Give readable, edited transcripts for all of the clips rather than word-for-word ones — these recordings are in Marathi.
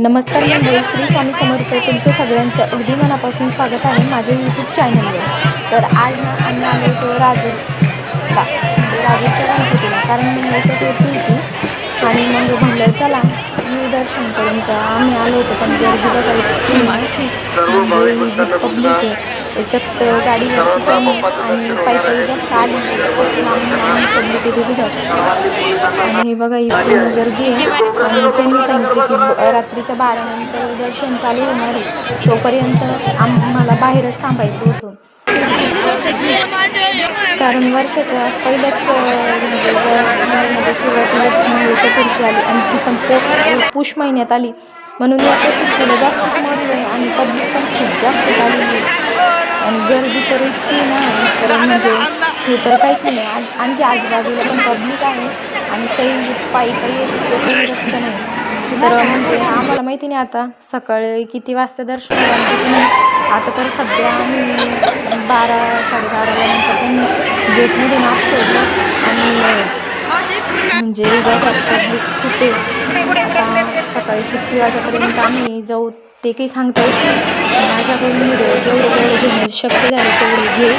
नमस्कार मंडळी, श्री स्वामी समर्थ. तुमचं सगळ्यांचं अगदी मनापासून स्वागत आहे माझ्या यूट्यूब चॅनलवर. तर आज ना आम्ही आलो होतो राजूरला, म्हणजे राजूरच्या गणपतीला, कारण मंगळाच्या चतुर्थी होती. आणि मग म्हणलं चला येऊ दर्शन करून. तर आम्ही आलो होतो, पण गर्दी बघा इतकी आहे ना, म्हणजे ही जी पब्लिक आहे याच्यात गाडीवरती कमी आणि पायी जास्त आली. खूप लांब पब्लिक येते तिथं. आणि हे बघा ही पूर्ण गर्दी आहे. आणि त्यांनी सांगितले की रात्रीच्या 12 नंतर दर्शन चालू होणार आहे, तोपर्यंत आम्हाला बाहेरच थांबायचं होतं. कारण वर्षाच्या पहिल्याच म्हणजे महिन्यामध्ये सुरुवातीलाच मंगळ चतुर्थी आली आणि ती पण पुष महिन्यात आली, म्हणून या चतुर्थीला जास्तच महत्त्व आहे. आणि पब्लिक पण खूप जास्त झालेली आहे आणि गर्दी तर इतकी ना, तर म्हणजे हे तर काहीच नाही. आणखी आजूबाजूला पण पब्लिक आहे आणि काही जे पायी येते ते काही रस्ता नाही. तर म्हणजे आम्हाला माहिती नाही आता सकाळी किती वाजता दर्शनाला आणि किती नाही. आता तर सध्या आम्ही 12-12:30ला नंतर त्यांनी गेटमधून आत सोडलं. आणि म्हणजे बघा पब्लिक खूप आहे. आता सकाळी किती वाजेपर्यंत आम्ही जाऊ ते काही सांगता येत नाही. माझ्याकडून व्हिडिओ जेवढे घेणे शक्य झाले तेवढे घेईल.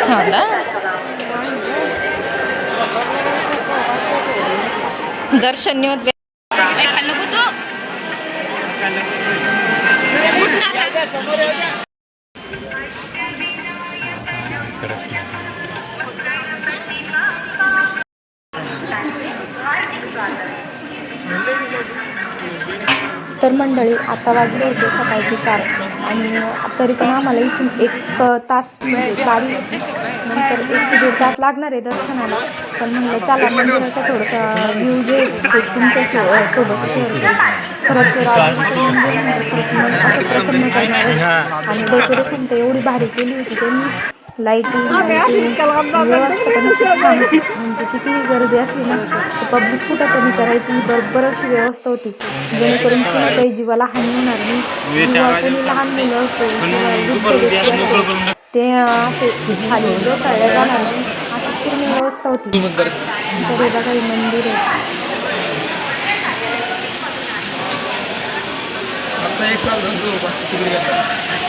हो ना, दर्शन होत. तर मंडळी आता वाजले होते सकाळचे 4 आणि तरी पण आम्हाला इथून 1 तास म्हणजे गाडी होती, नंतर 1 ते 1.5 तास लागणार आहे दर्शनाला. पण म्हणलं चला मंदिराचा थोडासा व्ह्यू जे ते तुमच्या सोबत शेअर करू. खरंच राजूचं मंदिर म्हणजे खरंच मन असं प्रसन्न करणारं. आणि डेकोरेशन तर एवढी भारी केली होती त्यांनी, लाईटिंग आणि ते व्यवस्था पण खूप छान होती. म्हणजे कितीही गर्दी असली ना, तर पब्लिक कुठं कमी करायची ही बरोबर अशी व्यवस्था होती, जेणेकरून कुणाच्याही जीवाला हानी होणार नाही. किंवा कोणी लहान मुलं असो किंवा वृद्ध व्यक्ती असो, ते असे खाली लोटाळल्या जाणार नाही, अशी पूर्ण व्यवस्था होती. तर हे बघा हे मंदिर आहे. आता 1 साल झालं